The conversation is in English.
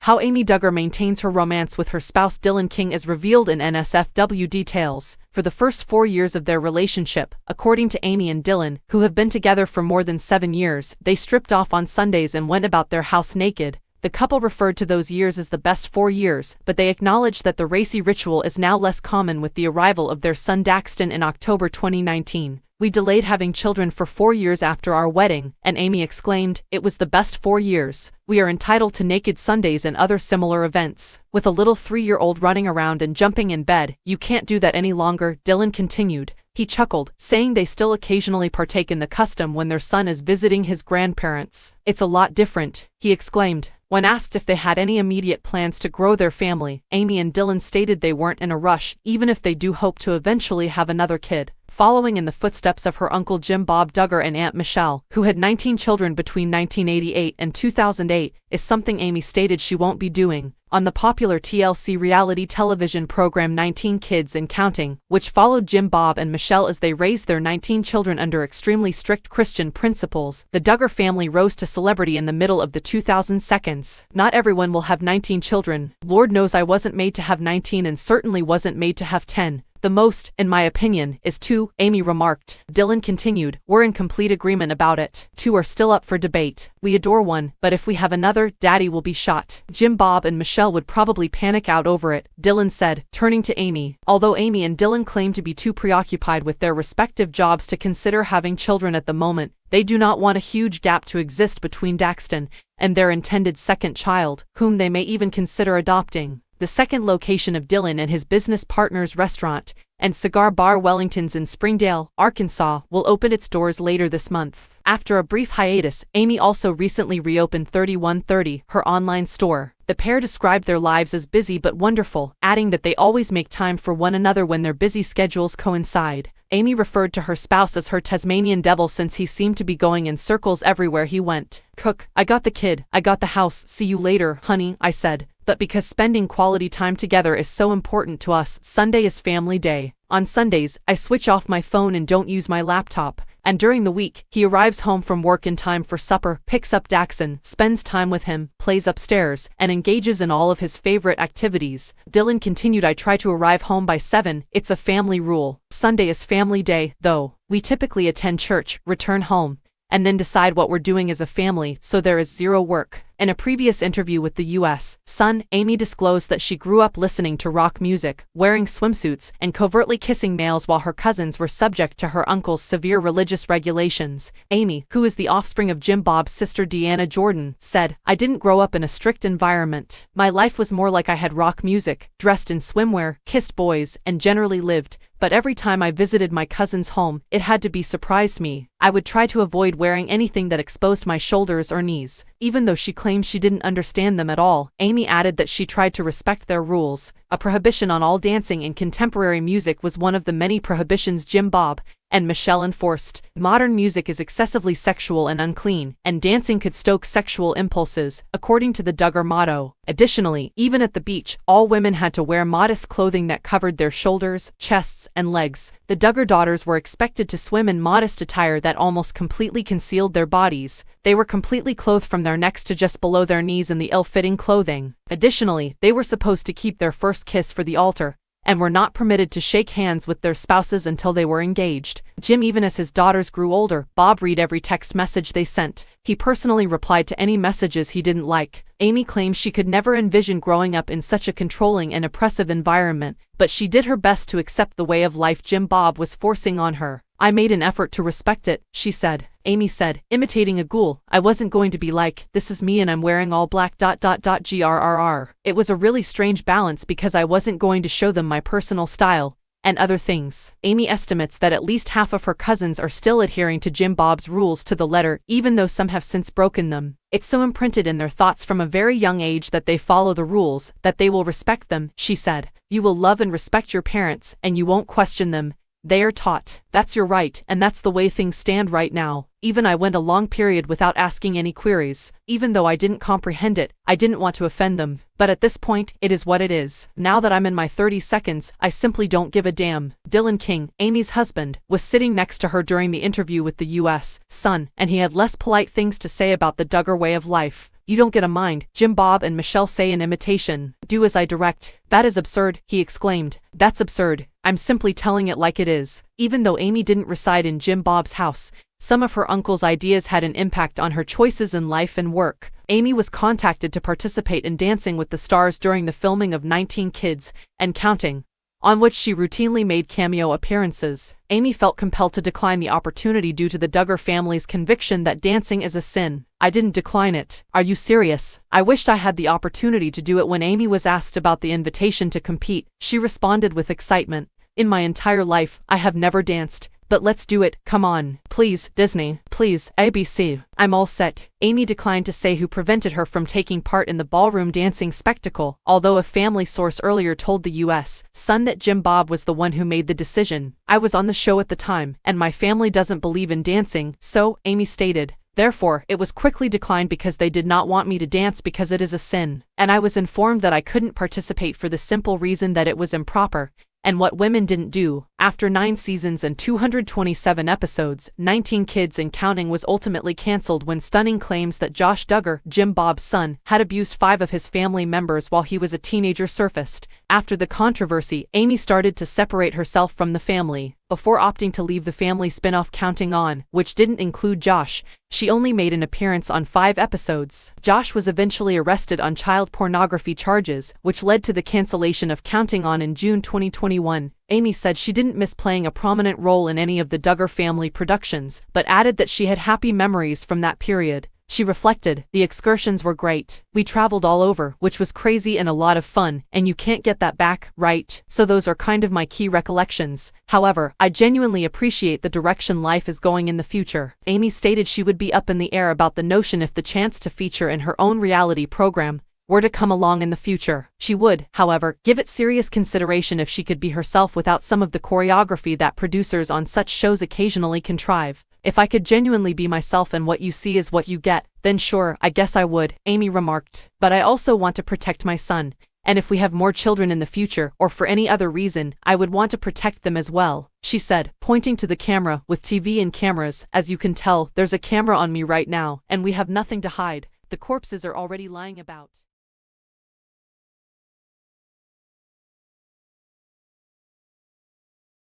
How Amy Duggar maintains her romance with her spouse Dylan King is revealed in NSFW details. For the first 4 years of their relationship, according to Amy and Dylan, who have been together for more than 7 years, they stripped off on Sundays and went about their house naked. The couple referred to those years as the best 4 years, but they acknowledged that the racy ritual is now less common with the arrival of their son Daxton in October 2019. "We delayed having children for 4 years after our wedding," and Amy exclaimed, "It was the best 4 years. We are entitled to naked Sundays and other similar events. With a little 3-year-old running around and jumping in bed, you can't do that any longer," Dylan continued. He chuckled, saying they still occasionally partake in the custom when their son is visiting his grandparents. "It's a lot different," he exclaimed. When asked if they had any immediate plans to grow their family, Amy and Dylan stated they weren't in a rush, even if they do hope to eventually have another kid. Following in the footsteps of her uncle Jim Bob Duggar and Aunt Michelle, who had 19 children between 1988 and 2008, is something Amy stated she won't be doing. On the popular TLC reality television program 19 Kids and Counting, which followed Jim Bob and Michelle as they raised their 19 children under extremely strict Christian principles, the Duggar family rose to celebrity in the middle of the 2010s. "Not everyone will have 19 children. Lord knows I wasn't made to have 19 and certainly wasn't made to have 10. The most, in my opinion, is 2, Amy remarked. Dylan continued, "We're in complete agreement about it. 2 are still up for debate. We adore one, but if we have another, Daddy will be shot." Jim Bob and Michelle would probably panic out over it, Dylan said, turning to Amy. Although Amy and Dylan claim to be too preoccupied with their respective jobs to consider having children at the moment, they do not want a huge gap to exist between Daxton and their intended second child, whom they may even consider adopting. The second location of Dylan and his business partner's restaurant and cigar bar Wellington's in Springdale, Arkansas, will open its doors later this month. After a brief hiatus, Amy also recently reopened 3130, her online store. The pair described their lives as busy but wonderful, adding that they always make time for one another when their busy schedules coincide. Amy referred to her spouse as her Tasmanian devil since he seemed to be going in circles everywhere he went. "Cook, I got the kid, I got the house, see you later, honey," I said. But because spending quality time together is so important to us, Sunday is family day. On Sundays, I switch off my phone and don't use my laptop. And during the week, he arrives home from work in time for supper, picks up Daxon, spends time with him, plays upstairs, and engages in all of his favorite activities. Dylan continued, "I try to arrive home by 7, it's a family rule. Sunday is family day, though. We typically attend church, return home, and then decide what we're doing as a family, so there is zero work." In a previous interview with the U.S. Sun, Amy disclosed that she grew up listening to rock music, wearing swimsuits, and covertly kissing males while her cousins were subject to her uncle's severe religious regulations. Amy, who is the offspring of Jim Bob's sister Deanna Jordan, said, "I didn't grow up in a strict environment. My life was more like I had rock music, dressed in swimwear, kissed boys, and generally lived. But every time I visited my cousin's home, it had to be surprised me. I would try to avoid wearing anything that exposed my shoulders or knees." Even though she claims she didn't understand them at all, Amy added that she tried to respect their rules. A prohibition on all dancing in contemporary music was one of the many prohibitions Jim Bob and Michelle enforced. "Modern music is excessively sexual and unclean, and dancing could stoke sexual impulses," according to the Duggar motto. Additionally, even at the beach, all women had to wear modest clothing that covered their shoulders, chests, and legs. The Duggar daughters were expected to swim in modest attire that almost completely concealed their bodies. They were completely clothed from their necks to just below their knees in the ill-fitting clothing. Additionally, they were supposed to keep their first kiss for the altar, and were not permitted to shake hands with their spouses until they were engaged. Jim, even as his daughters grew older, Bob read every text message they sent. He personally replied to any messages he didn't like. Amy claims she could never envision growing up in such a controlling and oppressive environment, but she did her best to accept the way of life Jim Bob was forcing on her. "I made an effort to respect it," she said. Amy said, imitating a ghoul, "I wasn't going to be like, this is me and I'm wearing all black ... grrr. It was a really strange balance because I wasn't going to show them my personal style and other things." Amy estimates that at least half of her cousins are still adhering to Jim Bob's rules to the letter, even though some have since broken them. "It's so imprinted in their thoughts from a very young age that they follow the rules, that they will respect them," she said. "You will love and respect your parents, and you won't question them. They are taught. That's your right, and that's the way things stand right now. Even I went a long period without asking any queries. Even though I didn't comprehend it, I didn't want to offend them. But at this point, it is what it is. Now that I'm in my 30 seconds, I simply don't give a damn." Dylan King, Amy's husband, was sitting next to her during the interview with the U.S. Sun, and he had less polite things to say about the Duggar way of life. You don't get a mind, Jim Bob and Michelle say in imitation. Do as I direct. That is absurd, he exclaimed. That's absurd. I'm simply telling it like it is. Even though Amy didn't reside in Jim Bob's house, some of her uncle's ideas had an impact on her choices in life and work. Amy was contacted to participate in Dancing with the Stars during the filming of 19 Kids and Counting, on which she routinely made cameo appearances. Amy felt compelled to decline the opportunity due to the Duggar family's conviction that dancing is a sin. I didn't decline it. Are you serious? I wished I had the opportunity to do it. When Amy was asked about the invitation to compete, she responded with excitement. In my entire life, I have never danced. But let's do it, come on. Please, Disney. Please, ABC. I'm all set. Amy declined to say who prevented her from taking part in the ballroom dancing spectacle, although a family source earlier told the U.S. Sun that Jim Bob was the one who made the decision. I was on the show at the time, and my family doesn't believe in dancing, so, Amy stated. Therefore, it was quickly declined because they did not want me to dance because it is a sin. And I was informed that I couldn't participate for the simple reason that it was improper. And what women didn't do. After 9 seasons and 227 episodes, 19 Kids and Counting was ultimately cancelled when stunning claims that Josh Duggar, Jim Bob's son, had abused 5 of his family members while he was a teenager surfaced. After the controversy, Amy started to separate herself from the family. Before opting to leave the family spin-off Counting On, which didn't include Josh, she only made an appearance on 5 episodes. Josh was eventually arrested on child pornography charges, which led to the cancellation of Counting On in June 2021. Amy said she didn't miss playing a prominent role in any of the Duggar family productions, but added that she had happy memories from that period. She reflected, the excursions were great. We traveled all over, which was crazy and a lot of fun, and you can't get that back, right? So those are kind of my key recollections. However, I genuinely appreciate the direction life is going in the future. Amy stated she would be up in the air about the notion if the chance to feature in her own reality program were to come along in the future. She would, however, give it serious consideration if she could be herself without some of the choreography that producers on such shows occasionally contrive. If I could genuinely be myself and what you see is what you get, then sure, I guess I would, Amy remarked. But I also want to protect my son. And if we have more children in the future, or for any other reason, I would want to protect them as well, she said, pointing to the camera. With TV and cameras, as you can tell, there's a camera on me right now, and we have nothing to hide. The corpses are already lying about.